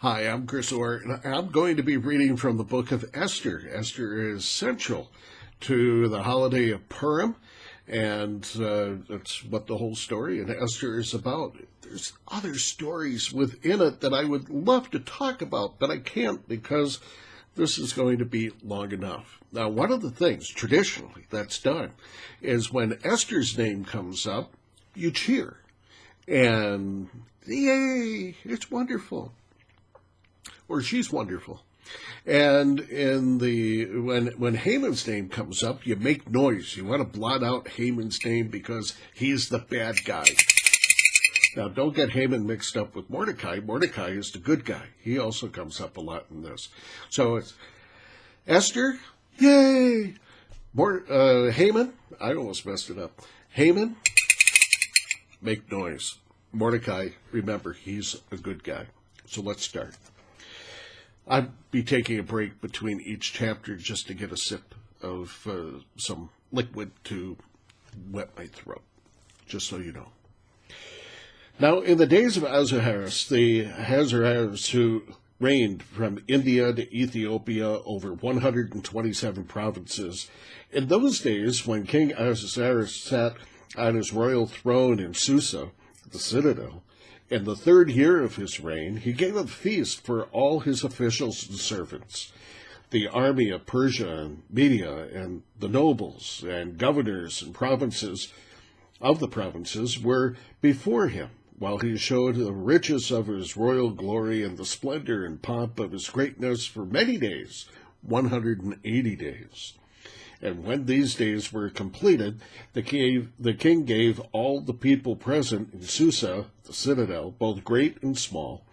Hi, I'm Chris Orr, and I'm going to be reading from the book of Esther. Esther is central to the holiday of Purim, and that's what the whole story in Esther is about. There's other stories within it that I would love to talk about, but I can't because this is going to be long enough. Now, one of the things traditionally that's done is when Esther's name comes up, you cheer, and yay, it's wonderful. Or she's wonderful. And in when Haman's name comes up, you make noise. You want to blot out Haman's name because he's the bad guy. Now, don't get Haman mixed up with Mordecai. Mordecai is the good guy. He also comes up a lot in this. So it's Esther, yay! Haman, I almost messed it up. Haman, make noise. Mordecai, remember, he's a good guy. So let's start. I'd be taking a break between each chapter just to get a sip of some liquid to wet my throat, just so you know. Now, in the days of Ahasuerus, the Ahasuerus who reigned from India to Ethiopia over 127 provinces, in those days when King Ahasuerus sat on his royal throne in Susa, the citadel, in the third year of his reign, he gave a feast for all his officials and servants. The army of Persia and Media and the nobles and governors and provinces of the provinces were before him, while he showed the riches of his royal glory and the splendor and pomp of his greatness for many days, 180 days. And when these days were completed, the king gave all the people present in Susa, the citadel, both great and small,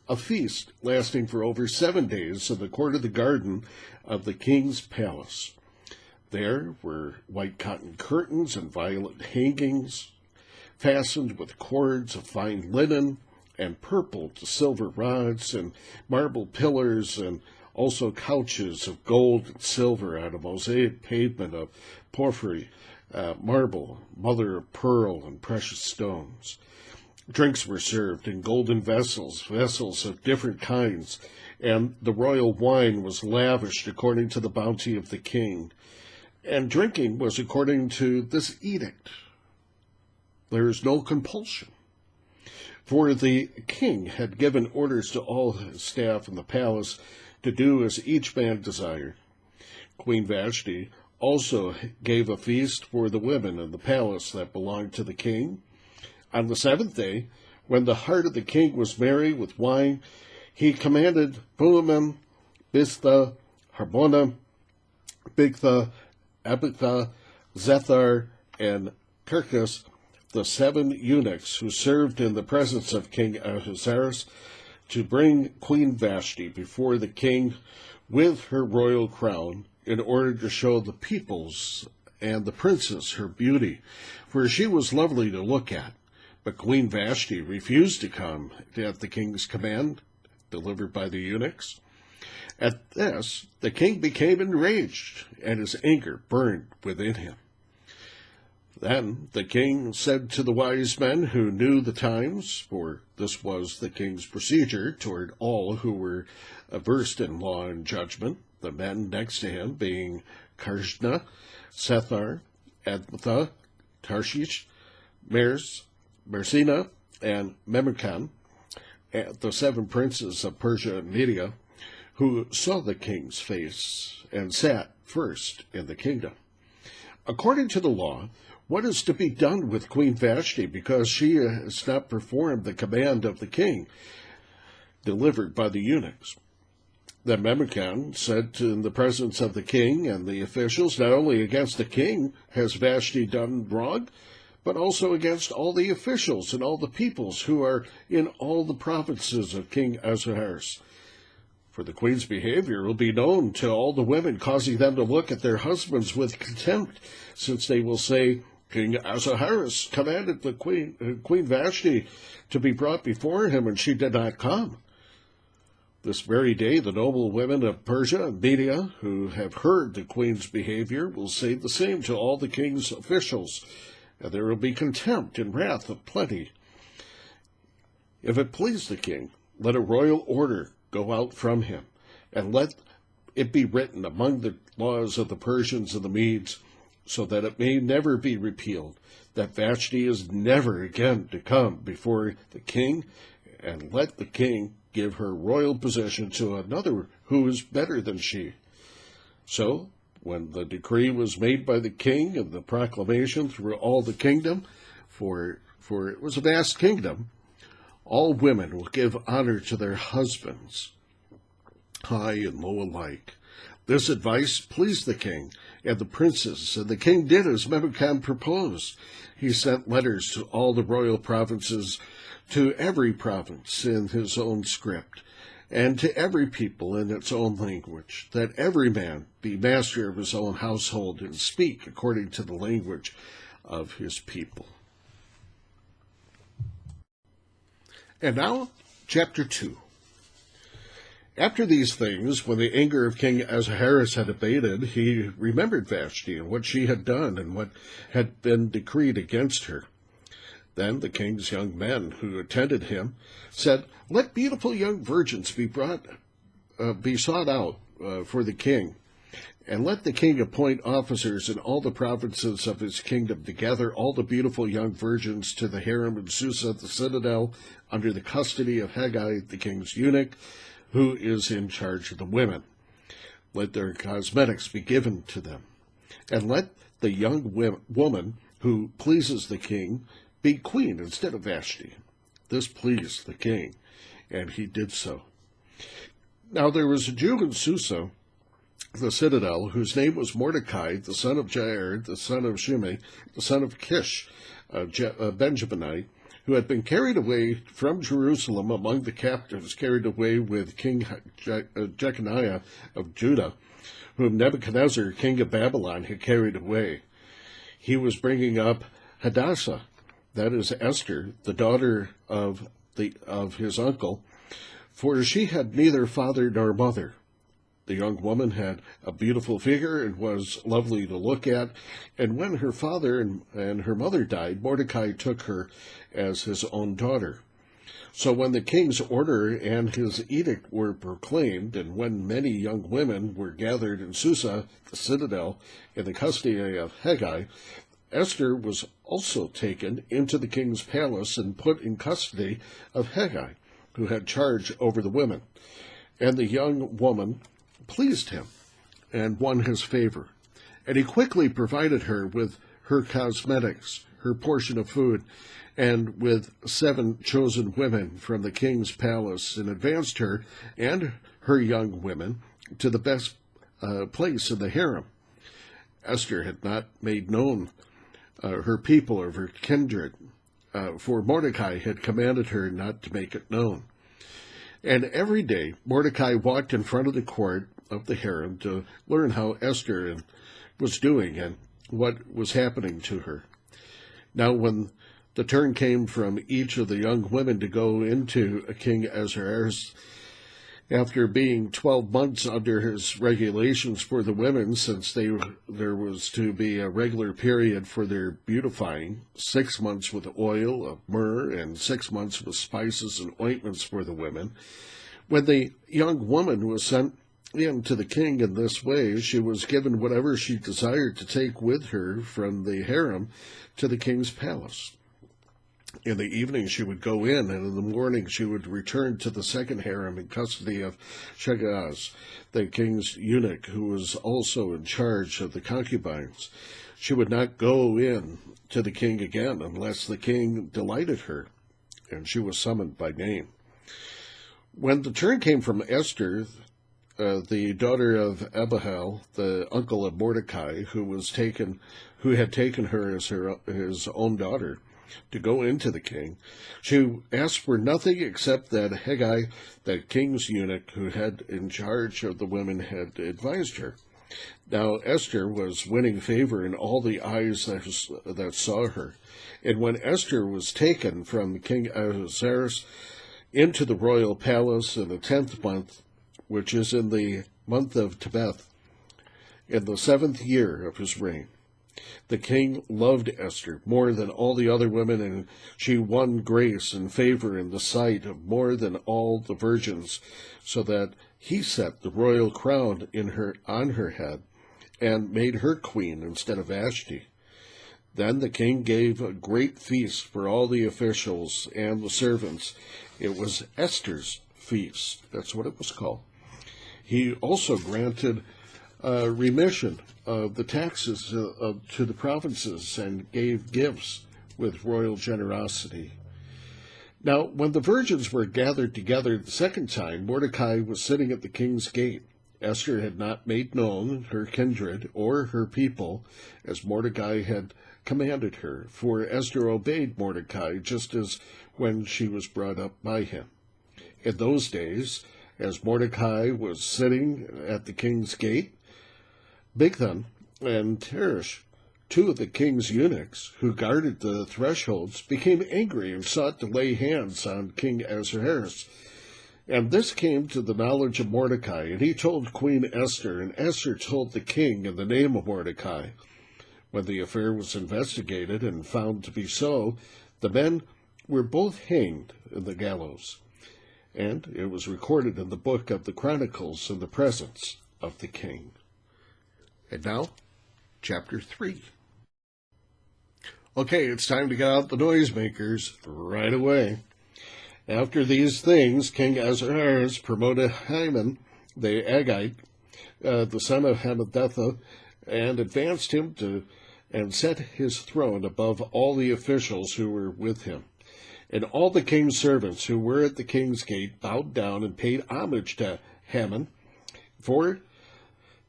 a feast lasting for over 7 days in the court of the garden of the king's palace. There were white cotton curtains and violet hangings, fastened with cords of fine linen, and purple to silver rods, and marble pillars, and also couches of gold and silver on a mosaic pavement of porphyry, marble, mother of pearl, and precious stones. Drinks were served in golden vessels of different kinds, and the royal wine was lavished according to the bounty of the king. And drinking was according to this edict. There is no compulsion. For the king had given orders to all his staff in the palace to do as each man desired. Queen Vashti also gave a feast for the women in the palace that belonged to the king. On the 7th day, when the heart of the king was merry with wine, he commanded Purim, Biztha, Harbona, Bigtha, Abitha, Zethar, and Kirkus, the 7 eunuchs who served in the presence of King Ahasuerus, to bring Queen Vashti before the king with her royal crown, in order to show the peoples and the princes her beauty, for she was lovely to look at. But Queen Vashti refused to come at the king's command, delivered by the eunuchs. At this, the king became enraged, and his anger burned within him. Then the king said to the wise men who knew the times, for this was the king's procedure toward all who were versed in law and judgment, the men next to him being Karshna, Sethar, Admatha, Tarshish, Mersina, and Memucan, the 7 princes of Persia and Media, who saw the king's face and sat first in the kingdom. According to the law, what is to be done with Queen Vashti because she has not performed the command of the king delivered by the eunuchs? Then Memucan said in the presence of the king and the officials, not only against the king has Vashti done wrong, but also against all the officials and all the peoples who are in all the provinces of King Ahasuerus. For the queen's behavior will be known to all the women, causing them to look at their husbands with contempt, since they will say, King Ahasuerus commanded the Queen Vashti to be brought before him, and she did not come. This very day, the noble women of Persia and Media, who have heard the queen's behavior, will say the same to all the king's officials, and there will be contempt and wrath of plenty. If it please the king, let a royal order go out from him, and let it be written among the laws of the Persians and the Medes, so that it may never be repealed, that Vashti is never again to come before the king, and let the king give her royal position to another who is better than she. So, when the decree was made by the king and the proclamation through all the kingdom, for it was a vast kingdom, all women will give honor to their husbands, high and low alike. This advice pleased the king and the princes, and the king did as Memucan proposed. He sent letters to all the royal provinces, to every province in his own script, and to every people in its own language, that every man be master of his own household and speak according to the language of his people. And now, chapter 2. After these things, when the anger of King Ahasuerus had abated, he remembered Vashti and what she had done and what had been decreed against her. Then the king's young men who attended him said, "Let beautiful young virgins be sought out for the king, and let the king appoint officers in all the provinces of his kingdom to gather all the beautiful young virgins to the harem in Susa, the citadel, under the custody of Haggai, the king's eunuch, who is in charge of the women. Let their cosmetics be given to them, and let the young woman who pleases the king be queen instead of Vashti." This pleased the king, and he did so. Now there was a Jew in Susa, the citadel, whose name was Mordecai, the son of Jair, the son of Shimei, the son of Kish, a Benjaminite, who had been carried away from Jerusalem among the captives, carried away with King Jeconiah of Judah, whom Nebuchadnezzar, king of Babylon, had carried away. He was bringing up Hadassah, that is Esther, the daughter of his uncle, for she had neither father nor mother. The young woman had a beautiful figure and was lovely to look at, and when her father and her mother died, Mordecai took her as his own daughter. So when the king's order and his edict were proclaimed, and when many young women were gathered in Susa, the citadel, in the custody of Haggai, Esther was also taken into the king's palace and put in custody of Haggai, who had charge over the women. And the young woman pleased him and won his favor. And he quickly provided her with her cosmetics, her portion of food, and with 7 chosen women from the king's palace, and advanced her and her young women to the best place in the harem. Esther had not made known her people or her kindred, for Mordecai had commanded her not to make it known. And every day Mordecai walked in front of the court of the harem to learn how Esther was doing and what was happening to her. Now when the turn came from each of the young women to go into King Ahasuerus, after being 12 months under his regulations for the women, since there was to be a regular period for their beautifying, 6 months with oil of myrrh and 6 months with spices and ointments for the women, when the young woman was sent in to the king in this way, she was given whatever she desired to take with her from the harem to the king's palace. In the evening she would go in, and in the morning she would return to the second harem in custody of Shagaz, the king's eunuch, who was also in charge of the concubines. She would not go in to the king again unless the king delighted her, and she was summoned by name. When the turn came from Esther, the daughter of Abihail, the uncle of Mordecai, who had taken her as his own daughter, to go into the king, she asked for nothing except that Haggai, the king's eunuch who had in charge of the women, had advised her. Now Esther was winning favor in all the eyes that saw her. And when Esther was taken from King Ahasuerus into the royal palace in the 10th month, which is in the month of Tebeth, in the 7th year of his reign, The king loved Esther more than all the other women, and she won grace and favor in the sight of more than all the virgins, so that he set the royal crown on her head and made her queen instead of Vashti. Then the king gave a great feast for all the officials and the servants. It was Esther's feast. That's what it was called. He also granted remission of the taxes to the provinces and gave gifts with royal generosity. Now, when the virgins were gathered together the second time, Mordecai was sitting at the king's gate. Esther had not made known her kindred or her people, as Mordecai had commanded her, for Esther obeyed Mordecai just as when she was brought up by him. In those days, as Mordecai was sitting at the king's gate, Bigthan and Teresh, two of the king's eunuchs who guarded the thresholds, became angry and sought to lay hands on King Ahasuerus. And this came to the knowledge of Mordecai, and he told Queen Esther, and Esther told the king in the name of Mordecai. When the affair was investigated and found to be so, the men were both hanged in the gallows. And it was recorded in the book of the Chronicles in the presence of the king. And now, chapter 3. Okay, it's time to get out the noisemakers right away. After these things, King Ahasuerus promoted Haman the Agagite, the son of Hammedatha, and advanced him and set his throne above all the officials who were with him. And all the king's servants who were at the king's gate bowed down and paid homage to Haman, for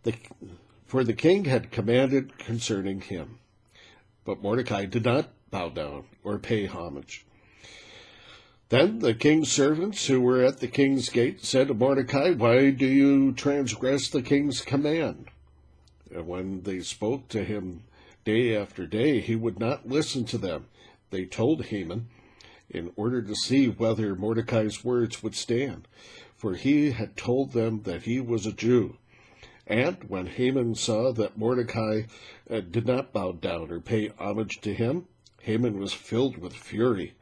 the king had commanded concerning him. But Mordecai did not bow down or pay homage. Then the king's servants who were at the king's gate said to Mordecai, "Why do you transgress the king's command?" And when they spoke to him day after day, he would not listen to them. They told Haman, in order to see whether Mordecai's words would stand, for he had told them that he was a Jew. And when Haman saw that Mordecai did not bow down or pay homage to him, Haman was filled with fury.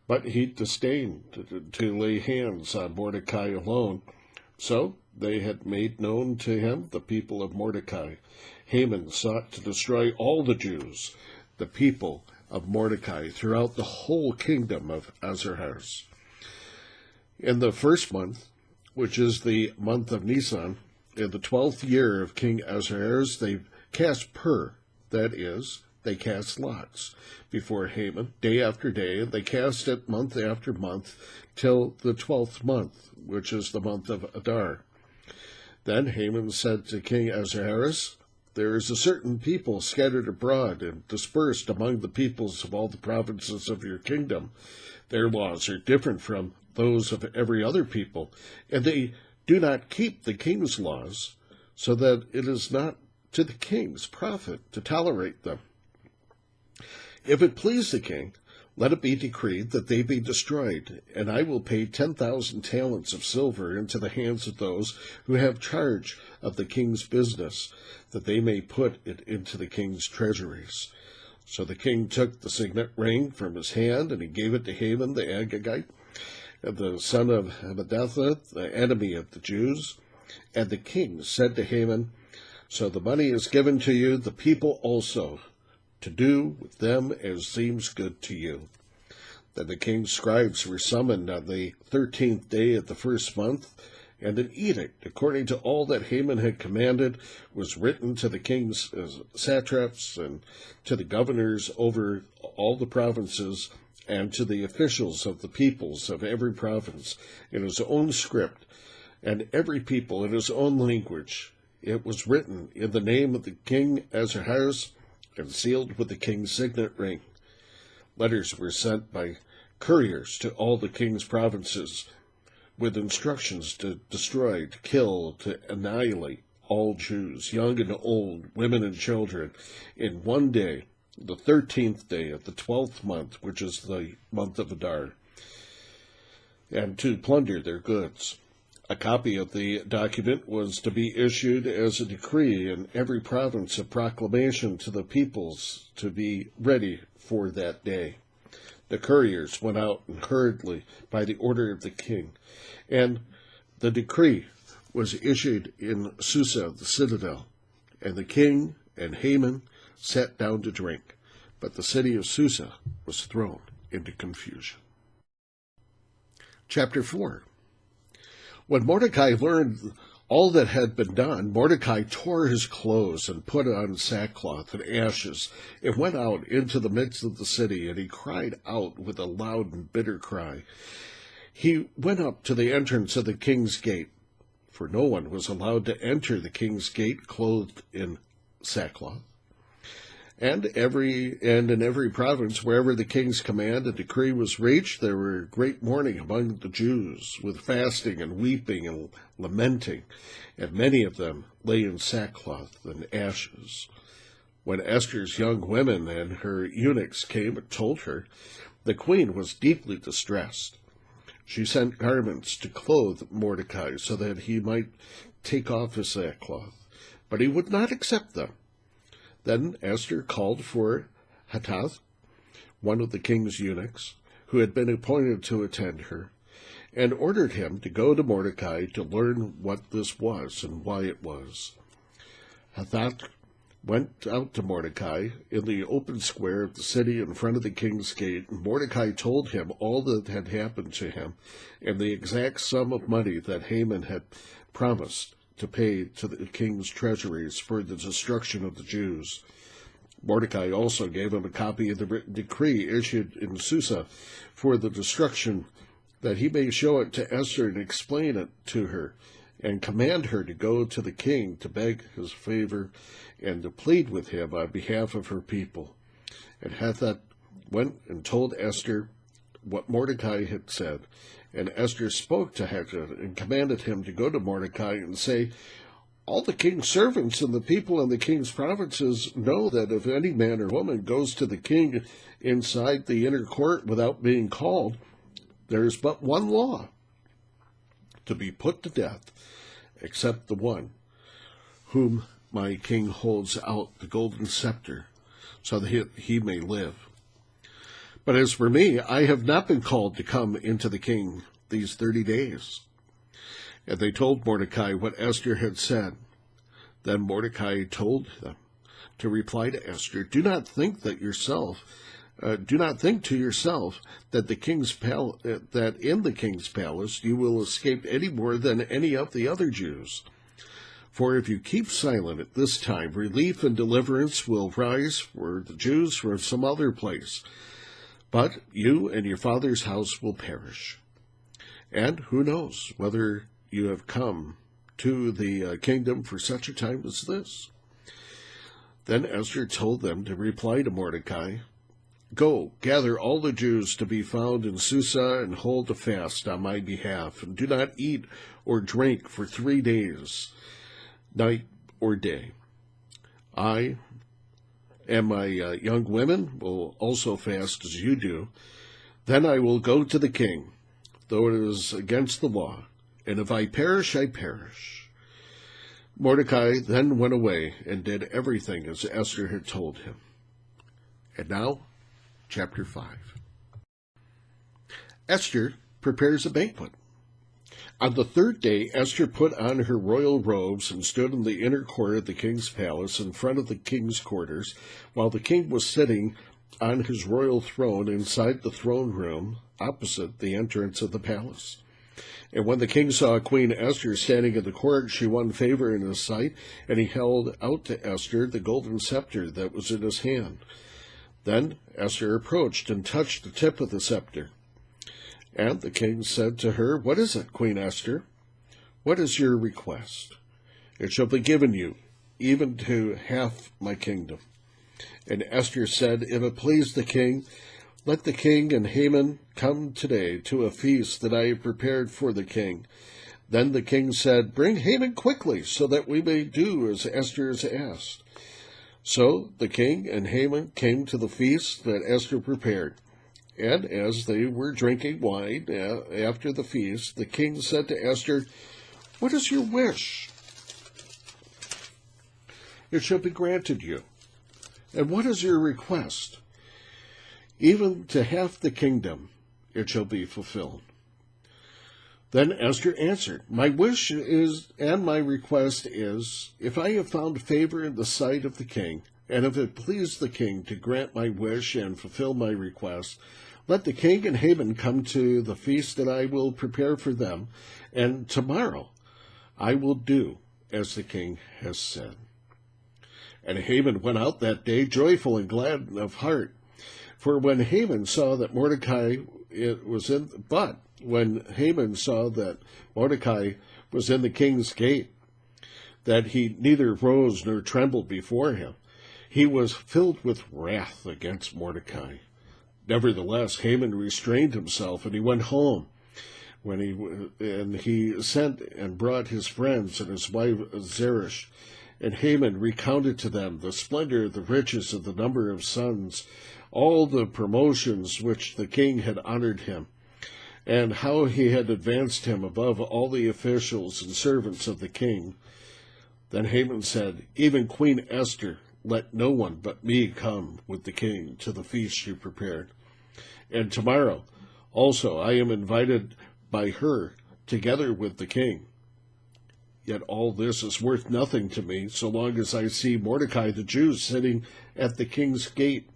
But he disdained to lay hands on Mordecai alone. So they had made known to him the people of Mordecai. Haman sought to destroy all the Jews, the people of Mordecai, throughout the whole kingdom of Ahasuerus. In the first month, which is the month of Nisan, in the 12th year of King Ahasuerus, they cast that is, they cast lots before Haman day after day, and they cast it month after month till the 12th month, which is the month of Adar. Then Haman said to King Ahasuerus, "There is a certain people scattered abroad and dispersed among the peoples of all the provinces of your kingdom. Their laws are different from those of every other people, and they do not keep the king's laws, so that it is not to the king's profit to tolerate them. If it please the king, let it be decreed that they be destroyed, and I will pay 10,000 talents of silver into the hands of those who have charge of the king's business, that they may put it into the king's treasuries." So the king took the signet ring from his hand, and he gave it to Haman the Agagite, the son of Hammedatha, the enemy of the Jews. And the king said to Haman, "So the money is given to you, the people also, to do with them as seems good to you." Then the king's scribes were summoned on the 13th day of the first month, and an edict, according to all that Haman had commanded, was written to the king's satraps and to the governors over all the provinces, and to the officials of the peoples of every province in his own script, and every people in his own language. It was written in the name of the king Ahasuerus, and sealed with the king's signet ring. Letters were sent by couriers to all the king's provinces, with instructions to destroy, to kill, to annihilate all Jews, young and old, women and children, in one day, the 13th day of the 12th month, which is the month of Adar, and to plunder their goods. A copy of the document was to be issued as a decree in every province, a proclamation to the peoples to be ready for that day. The couriers went out hurriedly by the order of the king, and the decree was issued in Susa, the citadel, and the king and Haman sat down to drink, but the city of Susa was thrown into confusion. Chapter 4. When Mordecai learned all that had been done, Mordecai tore his clothes and put on sackcloth and ashes, and went out into the midst of the city, and he cried out with a loud and bitter cry. He went up to the entrance of the king's gate, for no one was allowed to enter the king's gate clothed in sackcloth. And in every province, wherever the king's command and decree was reached, there were great mourning among the Jews, with fasting and weeping and lamenting, and many of them lay in sackcloth and ashes. When Esther's young women and her eunuchs came and told her, the queen was deeply distressed. She sent garments to clothe Mordecai so that he might take off his sackcloth, but he would not accept them. Then Esther called for Hathach, one of the king's eunuchs, who had been appointed to attend her, and ordered him to go to Mordecai to learn what this was and why it was. Hathach went out to Mordecai in the open square of the city in front of the king's gate, and Mordecai told him all that had happened to him, and the exact sum of money that Haman had promised to pay to the king's treasuries for the destruction of the Jews. Mordecai also gave him a copy of the decree issued in Susa for the destruction, that he may show it to Esther and explain it to her, and command her to go to the king to beg his favor and to plead with him on behalf of her people. And Hathach went and told Esther what Mordecai had said. And Esther spoke to Hathach and commanded him to go to Mordecai and say, all the king's servants and the people in the king's provinces know that if any man or woman goes to the king inside the inner court without being called, there is but one law, to be put to death, except the one whom my king holds out the golden scepter, so that he may live. But as for me, I have not been called to come into the king these 30 days. And they told Mordecai what Esther had said. Then Mordecai told them to reply to Esther, Do not think to yourself that in the king's palace you will escape any more than any of the other Jews. For if you keep silent at this time, relief and deliverance will rise for the Jews from some other place. But you and your father's house will perish. And who knows whether you have come to the kingdom for such a time as this? Then Esther told them to reply to Mordecai, Go, gather all the Jews to be found in Susa and hold a fast on my behalf, and do not eat or drink for 3 days, night or day. I and my young women will also fast as you do. Then I will go to the king, though it is against the law, and if I perish, I perish. Mordecai then went away and did everything as Esther had told him. And now, Chapter 5. Esther prepares a banquet. On the 3rd day, Esther put on her royal robes and stood in the inner court of the king's palace in front of the king's quarters, while the king was sitting on his royal throne inside the throne room opposite the entrance of the palace. And when the king saw Queen Esther standing in the court, she won favor in his sight, and he held out to Esther the golden scepter that was in his hand. Then Esther approached and touched the tip of the scepter. And the king said to her, What is it, Queen Esther? What is your request? It shall be given you, even to half my kingdom. And Esther said, If it please the king, let the king and Haman come today to a feast that I have prepared for the king. Then the king said, Bring Haman quickly, so that we may do as Esther has asked. So the king and Haman came to the feast that Esther prepared. And as they were drinking wine after the feast, the king said to Esther, What is your wish? It shall be granted you. And what is your request? Even to half the kingdom it shall be fulfilled. Then Esther answered, My wish is, and my request is, if I have found favor in the sight of the king, and if it please the king to grant my wish and fulfill my request, let the king and Haman come to the feast that I will prepare for them, and tomorrow I will do as the king has said. And Haman went out that day joyful and glad of heart. For when Haman saw that Mordecai was in the king's gate, that he neither rose nor trembled before him, he was filled with wrath against Mordecai. Nevertheless, Haman restrained himself, and he went home. And he sent and brought his friends and his wife Zeresh. And Haman recounted to them the splendor, the riches, and the number of sons, all the promotions which the king had honored him, and how he had advanced him above all the officials and servants of the king. Then Haman said, Even Queen Esther, let no one but me come with the king to the feast she prepared. And tomorrow also I am invited by her together with the king. Yet all this is worth nothing to me, so long as I see Mordecai the Jew sitting at the king's gate.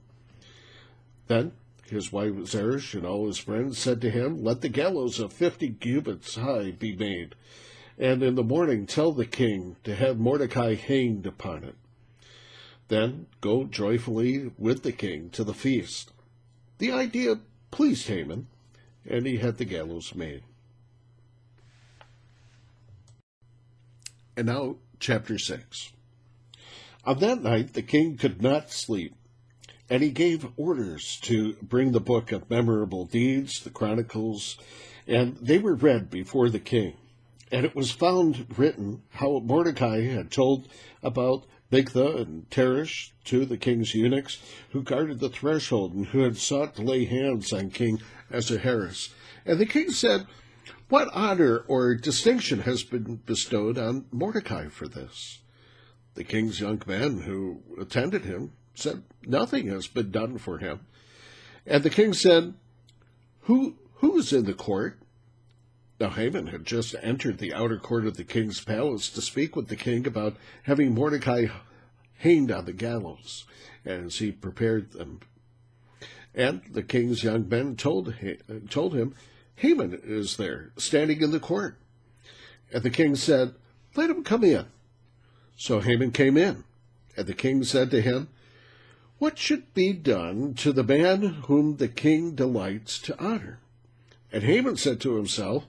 Then his wife Zeresh and all his friends said to him, Let the gallows of 50 cubits high be made, and in the morning tell the king to have Mordecai hanged upon it. Then go joyfully with the king to the feast. The idea pleased Haman, and he had the gallows made. And now, chapter 6. On that night the king could not sleep, and he gave orders to bring the book of memorable deeds, the chronicles, and they were read before the king. And it was found written how Mordecai had told about Bigtha and Teresh, two of the king's eunuchs, who guarded the threshold and who had sought to lay hands on King Ahasuerus. And the king said, What honor or distinction has been bestowed on Mordecai for this? The king's young men who attended him said, Nothing has been done for him. And the king said, Who is in the court? Now Haman had just entered the outer court of the king's palace to speak with the king about having Mordecai hanged on the gallows, as he prepared them. And the king's young men told him, Haman is there, standing in the court. And the king said, Let him come in. So Haman came in, and the king said to him, What should be done to the man whom the king delights to honor? And Haman said to himself,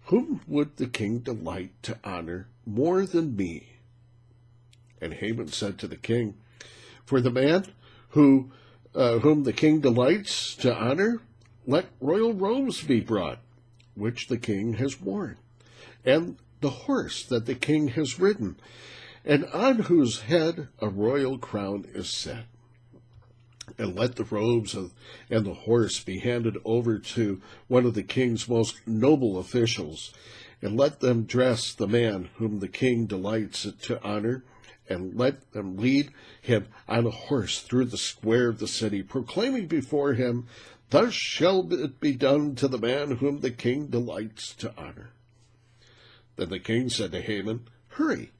Whom would the king delight to honor more than me? And Haman said to the king, For the man whom the king delights to honor, let royal robes be brought, which the king has worn, and the horse that the king has ridden, and on whose head a royal crown is set. And let the robes and the horse be handed over to one of the king's most noble officials, and let them dress the man whom the king delights to honor, and let them lead him on a horse through the square of the city, proclaiming before him, Thus shall it be done to the man whom the king delights to honor. Then the king said to Haman, Hurry,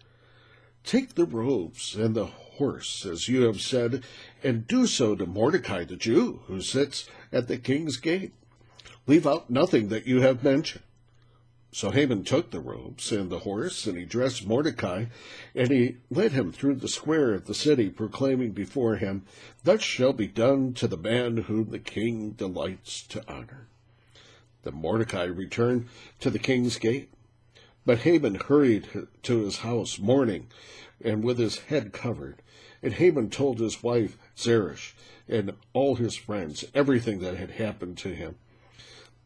take the robes and the horse, as you have said, and do so to Mordecai the Jew, who sits at the king's gate. Leave out nothing that you have mentioned. So Haman took the robes and the horse, and he dressed Mordecai, and he led him through the square of the city, proclaiming before him, Thus shall be done to the man whom the king delights to honor. Then Mordecai returned to the king's gate. But Haman hurried to his house, mourning, and with his head covered. And Haman told his wife Zeresh and all his friends everything that had happened to him.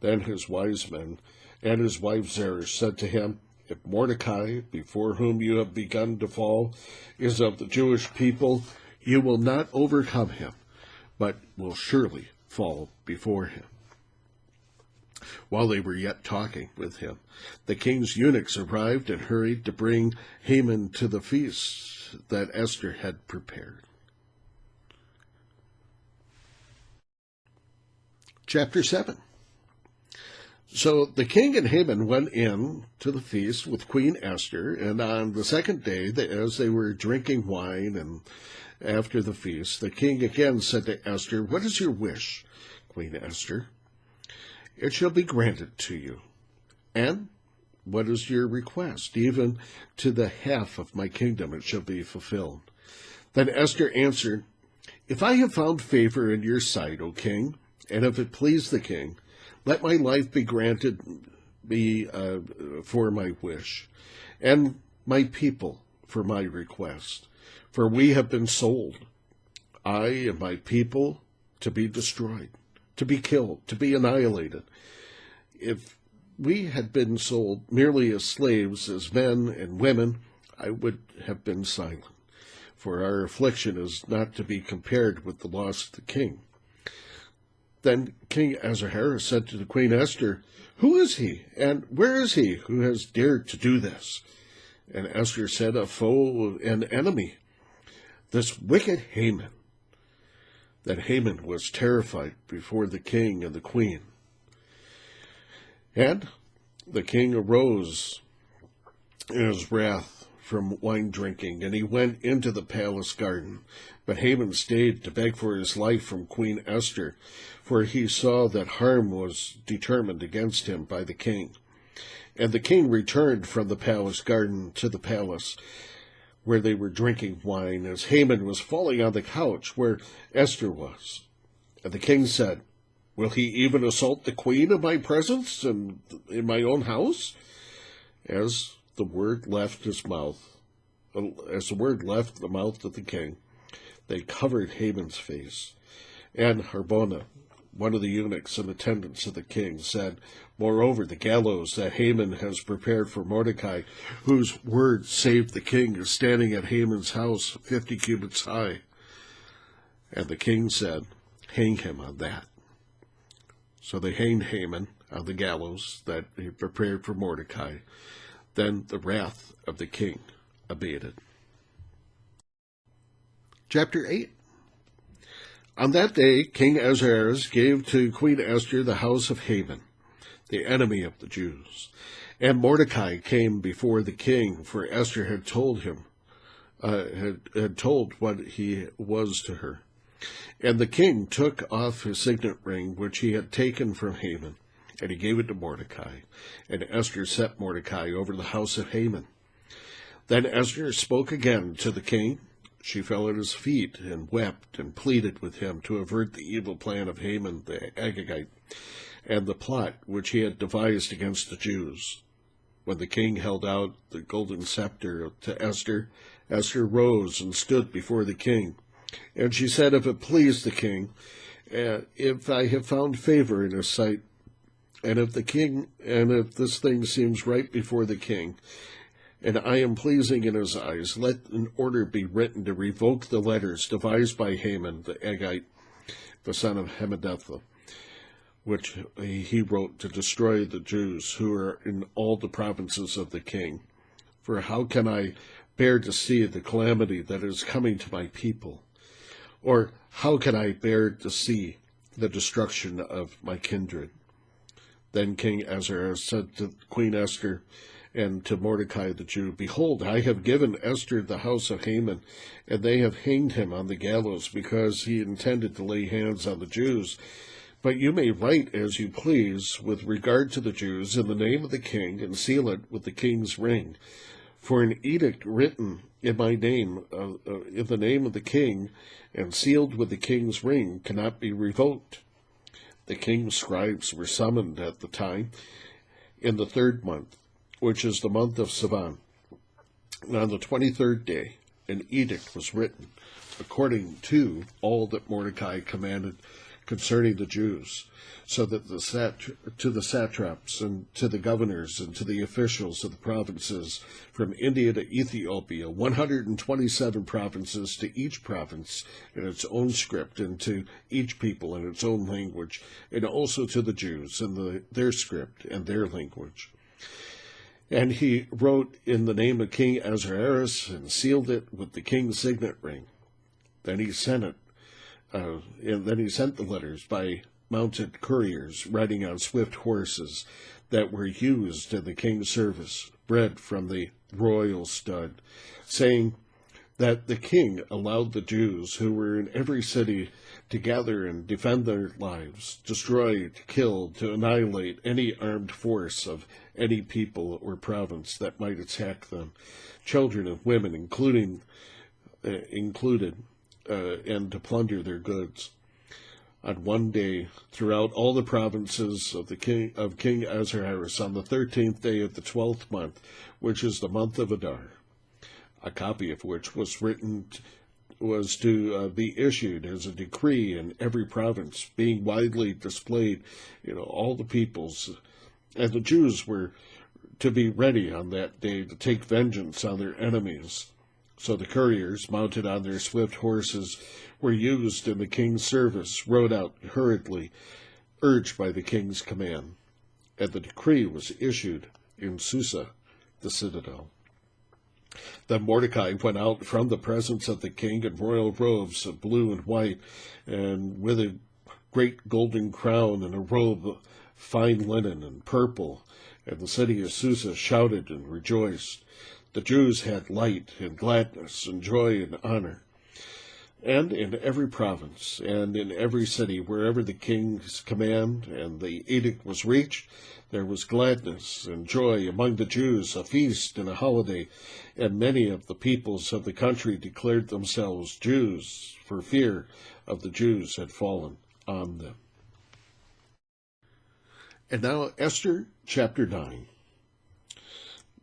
Then his wise men and his wife Zeresh said to him, If Mordecai, before whom you have begun to fall, is of the Jewish people, you will not overcome him, but will surely fall before him. While they were yet talking with him, the king's eunuchs arrived and hurried to bring Haman to the feast that Esther had prepared. Chapter 7. So the king and Haman went in to the feast with Queen Esther, and on the second day, as they were drinking wine and after the feast, the king again said to Esther, "What is your wish, Queen Esther? It shall be granted to you. And what is your request? Even to the half of my kingdom it shall be fulfilled." Then Esther answered, "If I have found favor in your sight, O king, and if it please the king, let my life be granted me for my wish, and my people for my request. For we have been sold, I and my people, to be destroyed, to be killed, to be annihilated. If we had been sold merely as slaves, as men and women, I would have been silent, for our affliction is not to be compared with the loss of the king." Then King Ahasuerus said to the Queen Esther, "Who is he, and where is he who has dared to do this?" And Esther said, "A foe, an enemy, this wicked Haman." Then Haman was terrified before the king and the queen. And the king arose in his wrath from wine drinking, and he went into the palace garden. But Haman stayed to beg for his life from Queen Esther, for he saw that harm was determined against him by the king. And the king returned from the palace garden to the palace, where they were drinking wine, as Haman was falling on the couch where Esther was. And the king said, "Will he even assault the queen in my presence and in my own house?" As the word left the mouth of the king, they covered Haman's face. And Harbona, one of the eunuchs and attendants of the king, said, "Moreover, the gallows that Haman has prepared for Mordecai, whose word saved the king, is standing at Haman's house 50 cubits high." And the king said, "Hang him on that." So they hanged Haman on the gallows that he prepared for Mordecai. Then the wrath of the king abated. Chapter 8. On that day, King Ahasuerus gave to Queen Esther the house of Haman, the enemy of the Jews. And Mordecai came before the king, for Esther had told him, had told what he was to her. And the king took off his signet ring, which he had taken from Haman, and he gave it to Mordecai. And Esther set Mordecai over the house of Haman. Then Esther spoke again to the king. She fell at his feet and wept and pleaded with him to avert the evil plan of Haman the Agagite and the plot which he had devised against the Jews. When the king held out the golden scepter to Esther, Esther rose and stood before the king. And she said, "If it please the king, if I have found favor in his sight, and if this thing seems right before the king, and I am pleasing in his eyes, let an order be written to revoke the letters devised by Haman the Agagite, the son of Hammedatha, which he wrote to destroy the Jews who are in all the provinces of the king. For how can I bear to see the calamity that is coming to my people? Or how can I bear to see the destruction of my kindred?" Then King Ahasuerus said to Queen Esther and to Mordecai the Jew, "Behold, I have given Esther the house of Haman, and they have hanged him on the gallows because he intended to lay hands on the Jews. But you may write as you please with regard to the Jews in the name of the king, and seal it with the king's ring. For an edict written in my name, in the name of the king, and sealed with the king's ring, cannot be revoked." The king's scribes were summoned at the time in the 3rd month, which is the month of Sivan. And on the 23rd day, an edict was written, according to all that Mordecai commanded concerning the Jews, so that to the satraps and to the governors and to the officials of the provinces from India to Ethiopia, 127 provinces, to each province in its own script, and to each people in its own language, and also to the Jews in their script and their language. And he wrote in the name of King Ahasuerus and sealed it with the king's signet ring. Then he sent the letters by mounted couriers riding on swift horses that were used in the king's service, bred from the royal stud, saying that the king allowed the Jews who were in every city to gather and defend their lives, destroy, to kill, to annihilate any armed force of any people or province that might attack them, children and women included, and to plunder their goods. On one day, throughout all the provinces of King Ahasuerus, on the 13th day of the 12th month, which is the month of Adar, a copy of which was to be issued as a decree in every province, being widely displayed, all the peoples. And the Jews were to be ready on that day to take vengeance on their enemies. So the couriers, mounted on their swift horses, were used in the king's service, rode out hurriedly, urged by the king's command. And the decree was issued in Susa, the citadel. Then Mordecai went out from the presence of the king in royal robes of blue and white, and with a great golden crown and a robe of fine linen and purple. And the city of Susa shouted and rejoiced. The Jews had light and gladness and joy and honor. And in every province and in every city, wherever the king's command and the edict was reached, there was gladness and joy among the Jews, a feast and a holiday, and many of the peoples of the country declared themselves Jews, for fear of the Jews had fallen on them. And now Esther chapter 9.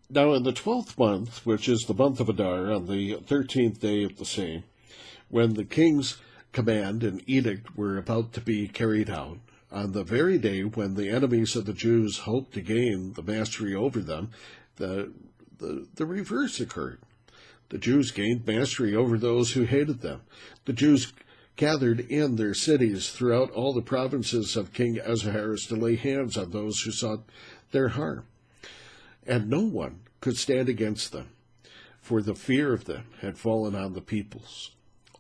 Now in the 12th month, which is the month of Adar, on the 13th day of the same, when the king's command and edict were about to be carried out, on the very day when the enemies of the Jews hoped to gain the mastery over them, the reverse occurred. The Jews gained mastery over those who hated them. The Jews gathered in their cities throughout all the provinces of King Ahasuerus to lay hands on those who sought their harm. And no one could stand against them, for the fear of them had fallen on the peoples.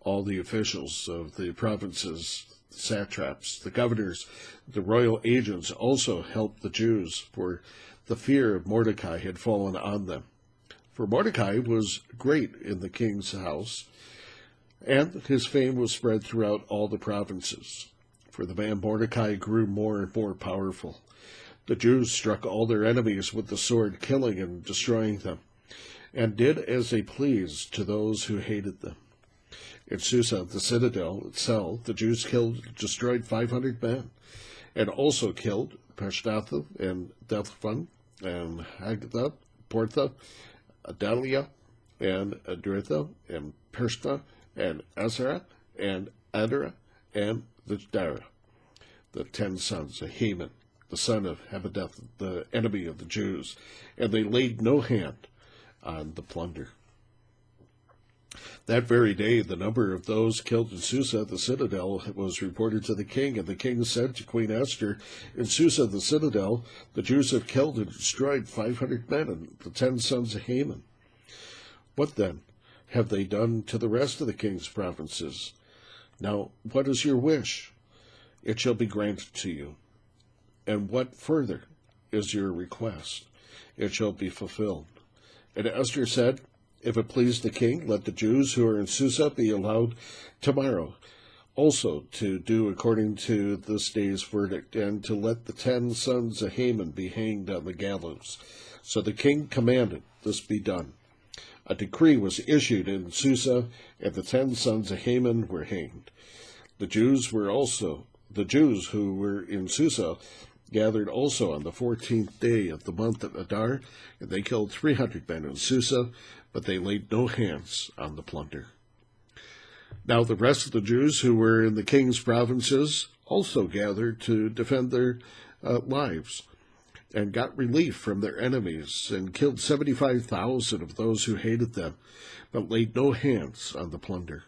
All the officials of the provinces, the satraps, the governors, the royal agents also helped the Jews, for the fear of Mordecai had fallen on them. For Mordecai was great in the king's house, and his fame was spread throughout all the provinces. For the man Mordecai grew more and more powerful. The Jews struck all their enemies with the sword, killing and destroying them, and did as they pleased to those who hated them. In Susa, the citadel itself, the Jews killed and destroyed 500 men, and also killed Pashdatha and Delphon and Haggatha, Portha, Adalia, and Adritha, and Pershta, and Azara, and Adara, and the Dara, the 10 sons of Haman, the son of Habaddeth, the enemy of the Jews, and they laid no hand on the plunder. That very day, the number of those killed in Susa, the citadel, was reported to the king, and the king said to Queen Esther, in Susa, the citadel, the Jews have killed and destroyed 500 men, and the 10 sons of Haman. What then have they done to the rest of the king's provinces? Now, what is your wish? It shall be granted to you. And what further is your request? It shall be fulfilled. And Esther said, if it please the king, let the Jews who are in Susa be allowed tomorrow also to do according to this day's verdict, and to let the 10 sons of Haman be hanged on the gallows. So the king commanded this be done. A decree was issued in Susa, and the 10 sons of Haman were hanged. The Jews who were in Susa gathered also on the 14th day of the month of Adar, and they killed 300 men in Susa, but they laid no hands on the plunder. Now the rest of the Jews who were in the king's provinces also gathered to defend their lives, and got relief from their enemies, and killed 75,000 of those who hated them, but laid no hands on the plunder.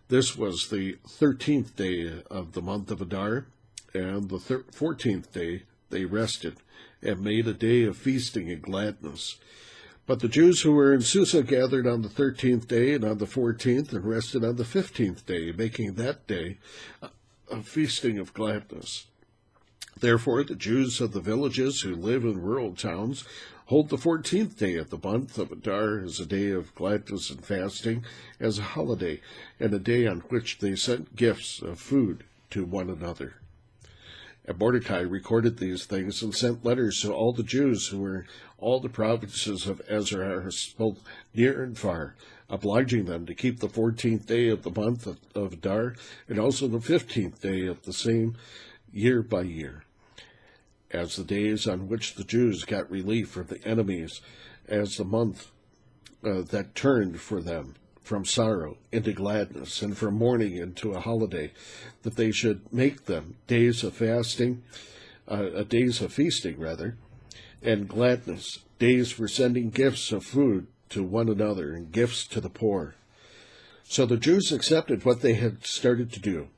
This was the 13th day of the month of Adar, and the 14th day they rested, and made a day of feasting and gladness. But the Jews who were in Susa gathered on the 13th day and on the 14th, and rested on the 15th day, making that day a feasting of gladness. Therefore, the Jews of the villages who live in rural towns hold the 14th day of the month of Adar as a day of gladness and fasting, as a holiday, and a day on which they sent gifts of food to one another. And Mordecai recorded these things and sent letters to all the Jews who were in all the provinces of Ahasuerus, both near and far, obliging them to keep the 14th day of the month of Adar, and also the 15th day of the same, year by year, as the days on which the Jews got relief from the enemies, as the month that turned for them from sorrow into gladness, and from mourning into a holiday, that they should make them days of fasting, days of feasting rather, and gladness, days for sending gifts of food to one another and gifts to the poor. So the Jews accepted what they had started to do,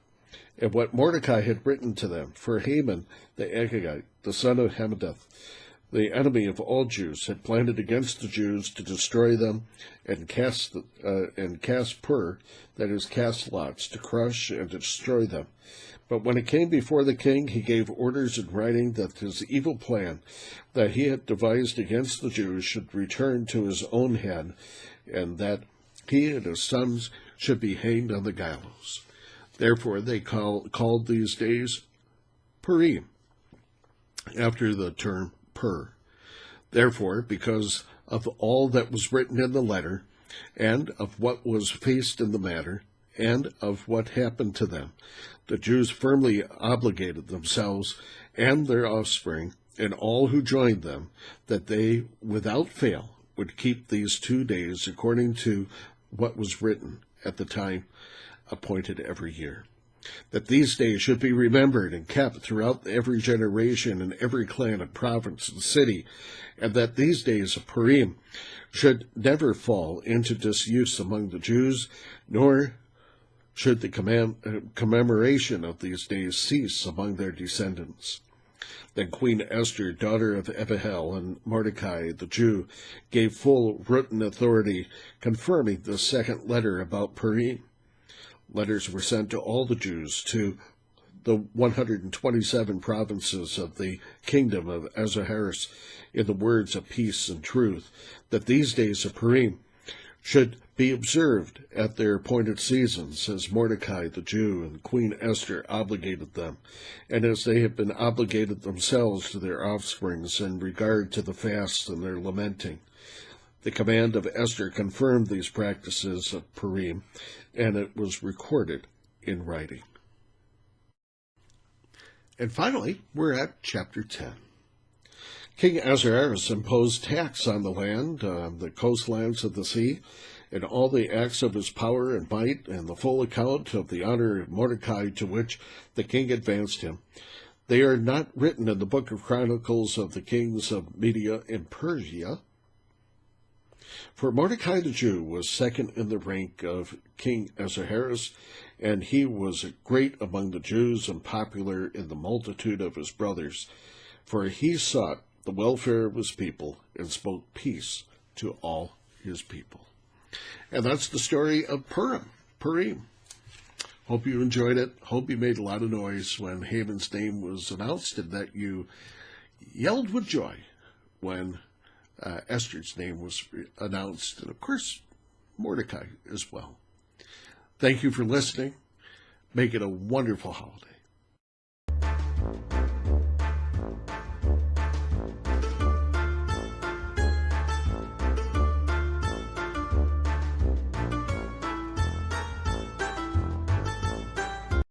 and what Mordecai had written to them. For Haman the Agagite, the son of Hammedatha, the enemy of all Jews, had planned against the Jews to destroy them and cast pur, that is, cast lots, to crush and to destroy them. But when it came before the king, he gave orders in writing that his evil plan that he had devised against the Jews should return to his own head, and that he and his sons should be hanged on the gallows. Therefore they called these days Purim, after the term pur. Therefore, because of all that was written in the letter, and of what was faced in the matter, and of what happened to them, the Jews firmly obligated themselves and their offspring, and all who joined them, that they, without fail, would keep these 2 days according to what was written at the time appointed every year, that these days should be remembered and kept throughout every generation and every clan and province and city, and that these days of Purim should never fall into disuse among the Jews, nor should the commemoration of these days cease among their descendants. Then Queen Esther, daughter of Abihail, and Mordecai the Jew, gave full written authority, confirming the second letter about Purim. Letters were sent to all the Jews, to the 127 provinces of the kingdom of Ahasuerus, in the words of peace and truth, that these days of Purim should be observed at their appointed seasons, as Mordecai the Jew and Queen Esther obligated them, and as they have been obligated themselves to their offsprings in regard to the fasts and their lamenting. The command of Esther confirmed these practices of Purim, and it was recorded in writing. And finally, we're at chapter 10. King Ahasuerus imposed tax on the land, the coastlands of the sea, and all the acts of his power and might, and the full account of the honor of Mordecai to which the king advanced him. They are not written in the book of Chronicles of the kings of Media and Persia. For Mordecai the Jew was second in the rank of King Ahasuerus, and he was great among the Jews and popular in the multitude of his brothers, for he sought the welfare of his people and spoke peace to all his people. And that's the story of Purim. Hope you enjoyed it. Hope you made a lot of noise when Haman's name was announced, and that you yelled with joy when Esther's name was announced, and of course Mordecai as well. Thank you for listening. Make it a wonderful holiday.